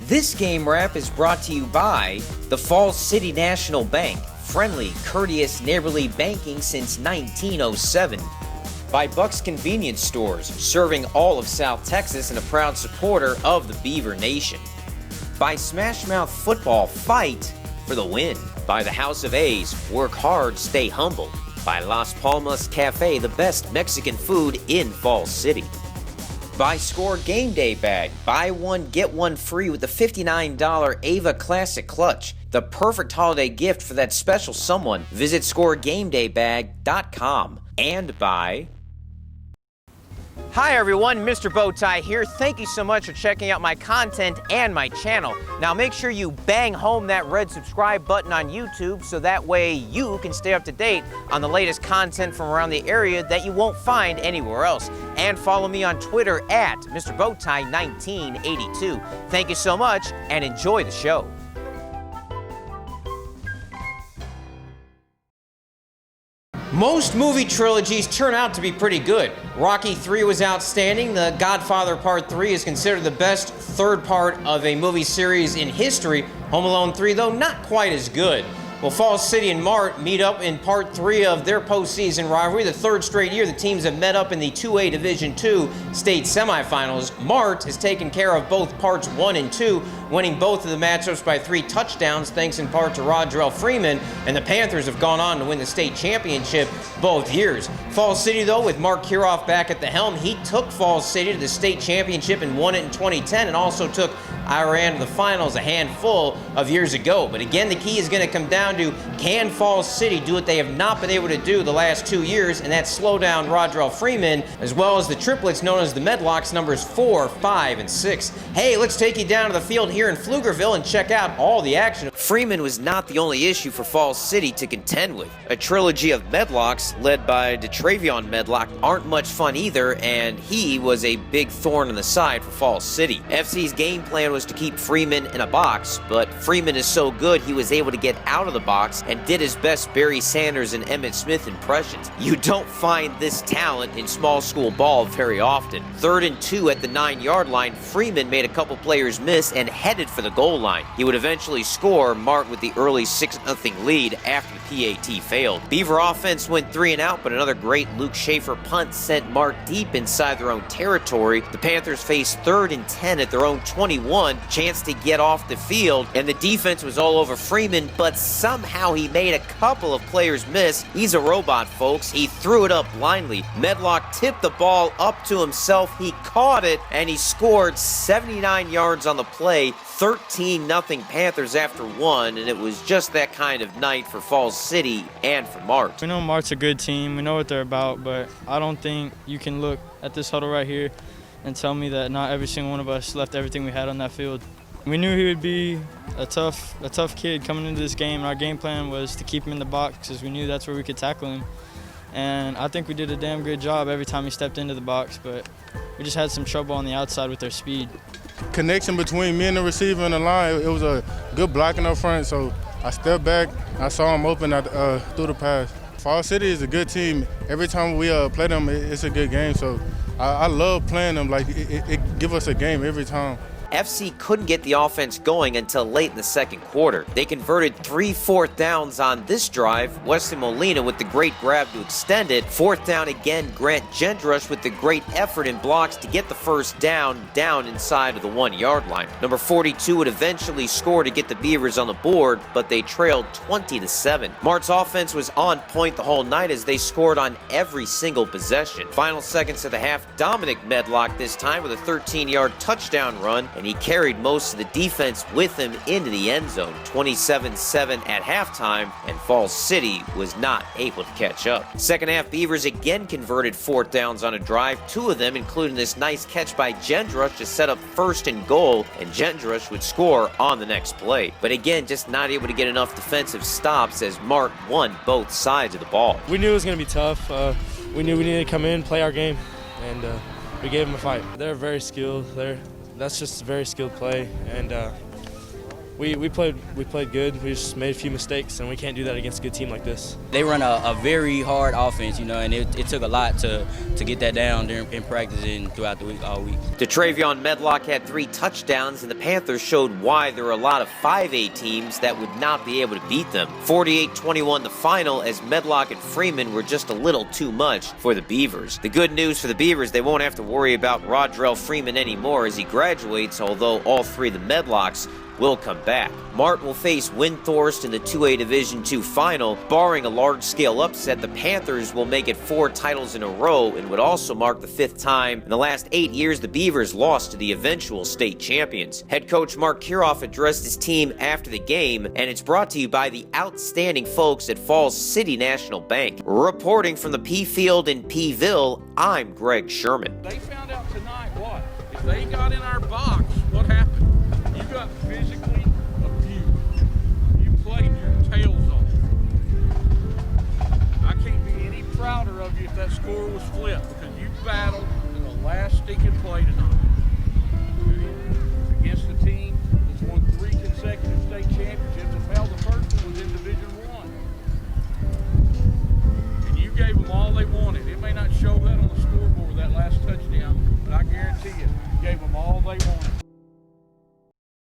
This game wrap is brought to you by the Falls City National Bank, friendly, courteous, neighborly banking since 1907. By Buck's Convenience Stores, serving all of South Texas and a proud supporter of the Beaver Nation. By Smash Mouth Football, fight for the win. By the House of A's, work hard, stay humble. By Las Palmas Cafe, the best Mexican food in Falls City. By Score Game Day Bag, buy one, get one free with the $59 Ava Classic Clutch. The perfect holiday gift for that special someone. Visit scoregamedaybag.com. And by... Hi everyone, Mr. Bowtie here. Thank you so much for checking out my content and my channel. Now make sure you bang home that red subscribe button on YouTube so that way you can stay up to date on the latest content from around the area that you won't find anywhere else. And follow me on Twitter at Mr. Bowtie 1982. Thank you so much and enjoy the show. Most movie trilogies turn out to be pretty good. Rocky III was outstanding. The Godfather Part 3 is considered the best third part of a movie series in history. Home Alone 3, though, not quite as good. Well, Falls City and Mart meet up in Part 3 of their postseason rivalry. The third straight year the teams have met up in the 2A Division II state semifinals. Mart has taken care of both Parts 1 and 2, winning both of the matchups by 3 touchdowns, thanks in part to Roddrell Freeman, and the Panthers have gone on to win the state championship both years. Falls City, though, with Mark Kiroff back at the helm, he took Falls City to the state championship and won it in 2010, and also took Iran to the finals a handful of years ago. But again, the key is going to come down to, can Falls City do what they have not been able to do the last 2 years, and that's slow down Roddrell Freeman, as well as the triplets known as the Medlocks, numbers 4, 5, and 6. Hey, let's take you down to the field here in Pflugerville and check out all the action. Freeman was not the only issue for Falls City to contend with. A trilogy of Medlocks, led by De'Traevion Medlock, aren't much fun either, and he was a big thorn in the side for Falls City. FC's game plan was to keep Freeman in a box, but Freeman is so good he was able to get out of the box and did his best Barry Sanders and Emmitt Smith impressions. You don't find this talent in small school ball very often. 3rd and 2 at the 9-yard line, Freeman made a couple players miss and headed for the goal line. He would eventually score, Mart with the early 6-0 lead after the PAT failed. Beaver offense went 3 and out, but another great Luke Schaefer punt sent Mart deep inside their own territory. The Panthers faced 3rd and 10 at their own 21, chance to get off the field, and the defense was all over Freeman, but somehow he made a couple of players miss. He's a robot, folks. He threw it up blindly. Medlock tipped the ball up to himself. He caught it, and he scored 79 yards on the play. 13-0 Panthers after 1, and it was just that kind of night for Falls City and for Mart. We know Mart's a good team. We know what they're about, but I don't think you can look at this huddle right here and tell me that not every single one of us left everything we had on that field. We knew he would be a tough kid coming into this game, and our game plan was to keep him in the box because we knew that's where we could tackle him. And I think we did a damn good job every time he stepped into the box, but we just had some trouble on the outside with their speed. Connection between me and the receiver and the line, it was a good blocking up front, so I stepped back, I saw him open, through the pass. Falls City is a good team. Every time we play them, it's a good game, so I love playing them. Like, it gives us a game every time. FC couldn't get the offense going until late in the second quarter. They converted 3 4th downs on this drive. Wesley Molina with the great grab to extend it. 4th down again, Grant Jendrusch with the great effort in blocks to get the first down inside of the 1-yard line. Number 42 would eventually score to get the Beavers on the board, but they trailed 20-7. Mart's offense was on point the whole night as they scored on every single possession. Final seconds of the half, Dominic Medlock this time with a 13-yard touchdown run, and he carried most of the defense with him into the end zone. 27-7 at halftime, and Falls City was not able to catch up. Second half, Beavers again converted 4th downs on a drive, 2 of them including this nice catch by Jendrusch to set up 1st and goal, and Jendrusch would score on the next play. But again, just not able to get enough defensive stops as Mart won both sides of the ball. We knew it was going to be tough. We knew we needed to come in, play our game, and we gave them a fight. They're very skilled. That's just a very skilled play, and we played good. We just made a few mistakes, and we can't do that against a good team like this. They run a very hard offense, and it took a lot to get that down during in practice and throughout the week, all week. De'Traevion Medlock had 3 touchdowns, and the Panthers showed why there are a lot of 5A teams that would not be able to beat them. 48-21 the final, as Medlock and Freeman were just a little too much for the Beavers. The good news for the Beavers, they won't have to worry about Roddrell Freeman anymore as he graduates, although all 3 of the Medlocks will come back. Mart will face Windthorst in the 2A Division II final. Barring a large-scale upset, the Panthers will make it 4 titles in a row and would also mark the 5th time in the last 8 years the Beavers lost to the eventual state champions. Head coach Mark Kiroff addressed his team after the game, and it's brought to you by the outstanding folks at Falls City National Bank. Reporting from the P Field in P-ville, I'm Greg Sherman. They found out tonight what? If they got in our box, what happened? You got physically abused. You played your tails off. I can't be any prouder of you if that score was flipped, because you battled to the last stinking play tonight. Against the team that's won 3 consecutive state championships, and hell, the first one was in Division I. And you gave them all they wanted. It may not show that on the scoreboard, that last touchdown,